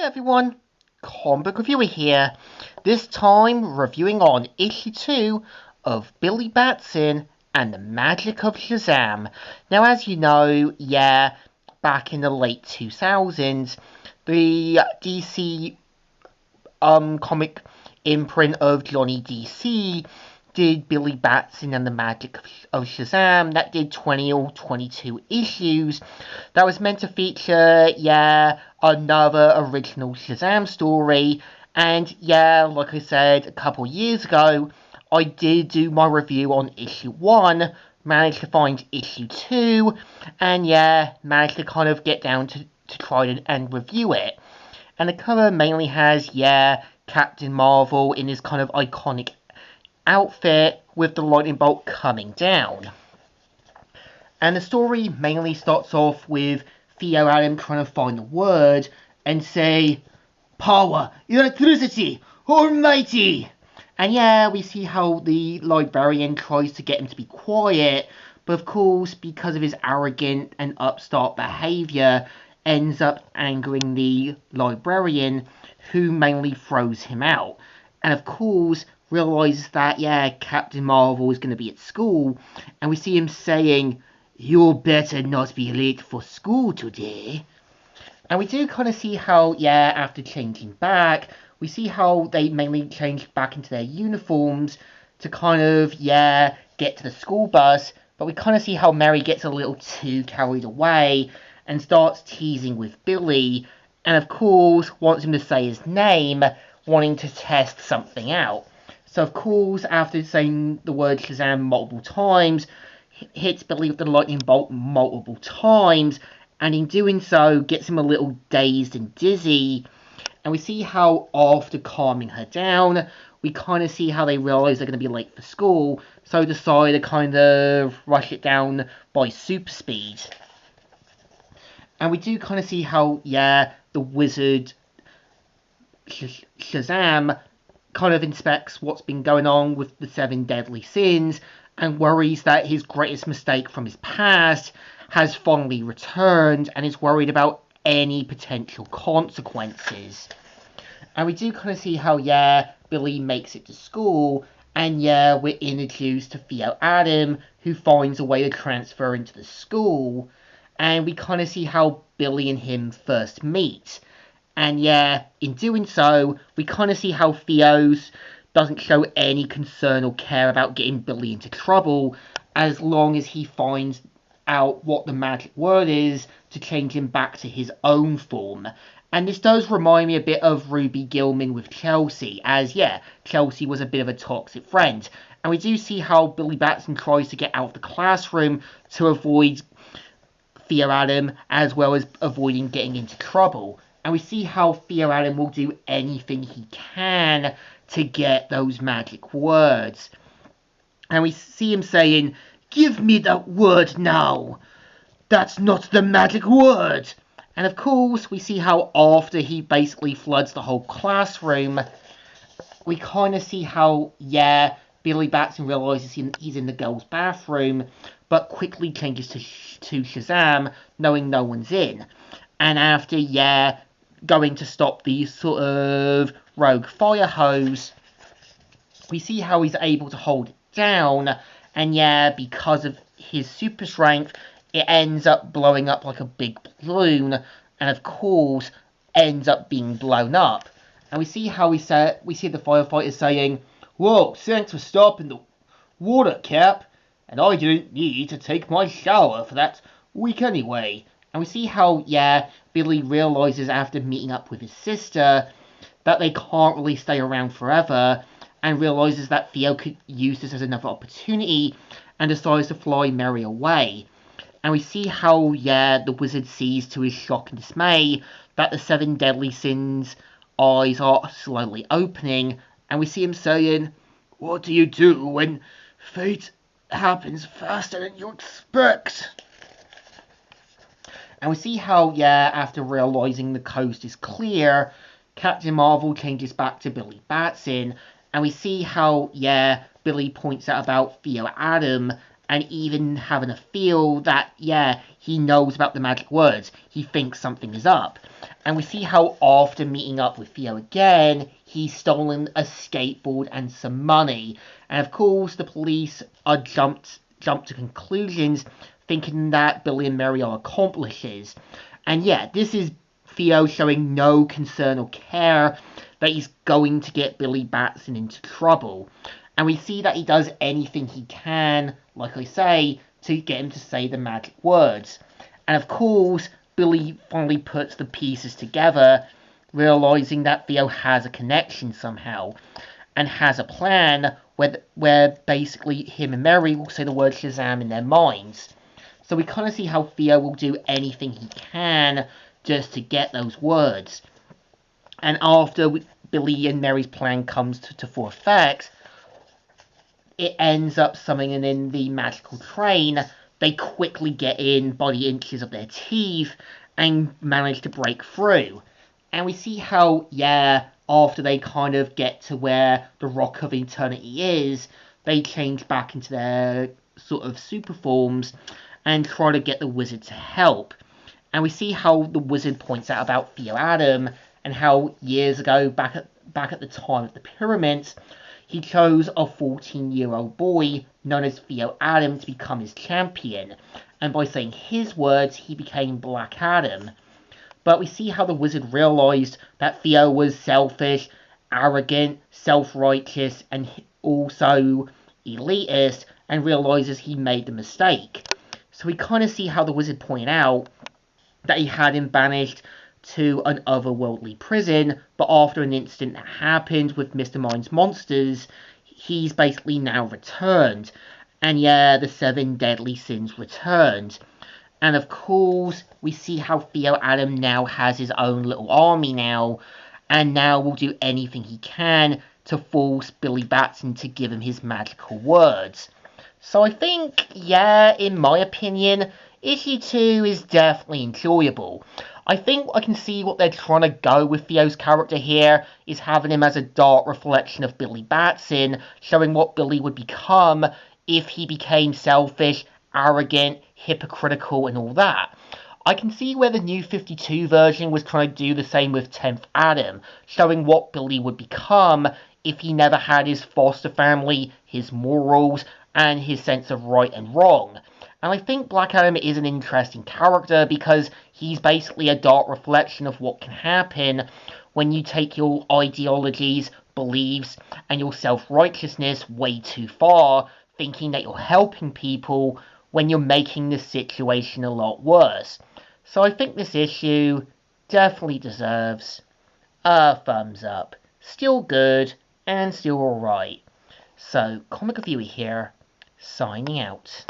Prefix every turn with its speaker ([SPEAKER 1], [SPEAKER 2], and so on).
[SPEAKER 1] everyone, Comic Book Reviewer here, this time reviewing on issue 2 of Billy Batson and the Magic of Shazam. Now as you know, back in the late 2000s, the DC comic imprint of Johnny DC did Billy Batson and the Magic of Shazam. That did 20 or 22 issues. That was meant to feature, another original Shazam story. And like I said a couple years ago, I did do my review on issue 1, managed to find issue 2, and managed to kind of get down to try and review it. And the cover mainly has, Captain Marvel in his kind of iconic outfit with the lightning bolt coming down. And the story mainly starts off with Theo Adam trying to find the word and say, "Power, electricity, almighty!" And we see how the librarian tries to get him to be quiet, but of course, because of his arrogant and upstart behaviour, ends up angering the librarian, who mainly throws him out. And of course, realizes that, Captain Marvel is going to be at school, and we see him saying, "You better not be late for school today." And we do kind of see how, after changing back, we see how they mainly change back into their uniforms to kind of, get to the school bus, but we kind of see how Mary gets a little too carried away and starts teasing with Billy, and of course wants him to say his name, wanting to test something out. So of course, after saying the word Shazam multiple times, hits Billy with the lightning bolt multiple times, and in doing so, gets him a little dazed and dizzy. And we see how after calming her down, we kind of see how they realise they're going to be late for school, so decide to kind of rush it down by super speed. And we do kind of see how, the wizard Shazam kind of inspects what's been going on with the 7 deadly sins and worries that his greatest mistake from his past has finally returned and is worried about any potential consequences. And we do kind of see how, Billy makes it to school, and we're introduced to Theo Adam, who finds a way to transfer into the school, and we kind of see how Billy and him first meet. And in doing so, we kind of see how Theo's doesn't show any concern or care about getting Billy into trouble, as long as he finds out what the magic word is to change him back to his own form. And this does remind me a bit of Ruby Gilman with Chelsea, as Chelsea was a bit of a toxic friend. And we do see how Billy Batson tries to get out of the classroom to avoid Theo Adam, as well as avoiding getting into trouble. And we see how Theo Adam will do anything he can to get those magic words. And we see him saying, "Give me that word now. That's not the magic word." And of course, we see how after he basically floods the whole classroom, we kind of see how, Billy Batson realizes he's in the girls' bathroom, but quickly changes to Shazam, knowing no one's in. And after, going to stop the sort of rogue fire hose, we see how he's able to hold it down, and because of his super strength, it ends up blowing up like a big balloon, and of course, ends up being blown up. And we see how we see the firefighters saying, "Whoa, thanks for stopping the water, Cap, and I didn't need to take my shower for that week anyway." And we see how, Billy realises after meeting up with his sister that they can't really stay around forever, and realises that Theo could use this as another opportunity, and decides to fly Mary away. And we see how, the wizard sees to his shock and dismay that the 7 deadly sins' eyes are slowly opening, and we see him saying, "What do you do when fate happens faster than you expect?" And we see how, after realising the coast is clear, Captain Marvel changes back to Billy Batson, and we see how, Billy points out about Theo Adam, and even having a feel that, yeah, he knows about the magic words. He thinks something is up. And we see how after meeting up with Theo again, he's stolen a skateboard and some money. And of course, the police are jumped to conclusions, thinking that Billy and Mary are accomplices. And yeah, this is Theo showing no concern or care that he's going to get Billy Batson into trouble. And we see that he does anything he can, like I say, to get him to say the magic words. And of course, Billy finally puts the pieces together, realizing that Theo has a connection somehow, and has a plan where basically him and Mary will say the word Shazam in their minds. So we kind of see how Theo will do anything he can just to get those words. And after Billy and Mary's plan comes to full effect, it ends up summoning in the magical train. They quickly get in by the inches of their teeth and manage to break through. And we see how, yeah, after they kind of get to where the Rock of Eternity is, they change back into their sort of super forms and try to get the wizard to help. And we see how the wizard points out about Theo Adam and how years ago, back at the time of the pyramids, he chose a 14-year-old boy known as Theo Adam to become his champion. And by saying his words, he became Black Adam. But we see how the wizard realized that Theo was selfish, arrogant, self-righteous, and also elitist, and realizes he made the mistake. So we kind of see how the wizard pointed out that he had him banished to an otherworldly prison, but after an incident that happened with Mr. Mind's monsters, he's basically now returned. And yeah, the 7 deadly sins returned. And of course, we see how Theo Adam now has his own little army now, and now will do anything he can to force Billy Batson to give him his magical words. So I think, yeah, in my opinion, issue 2 is definitely enjoyable. I think I can see what they're trying to go with Theo's character here, is having him as a dark reflection of Billy Batson, showing what Billy would become if he became selfish, arrogant, hypocritical, and all that. I can see where the New 52 version was trying to do the same with 10th Adam, showing what Billy would become if he never had his foster family, his morals, and his sense of right and wrong. And I think Black Adam is an interesting character because he's basically a dark reflection of what can happen when you take your ideologies, beliefs, and your self-righteousness way too far, thinking that you're helping people when you're making the situation a lot worse. So I think this issue definitely deserves a thumbs up. Still good and still alright. So, Comic Reviewer here, signing out.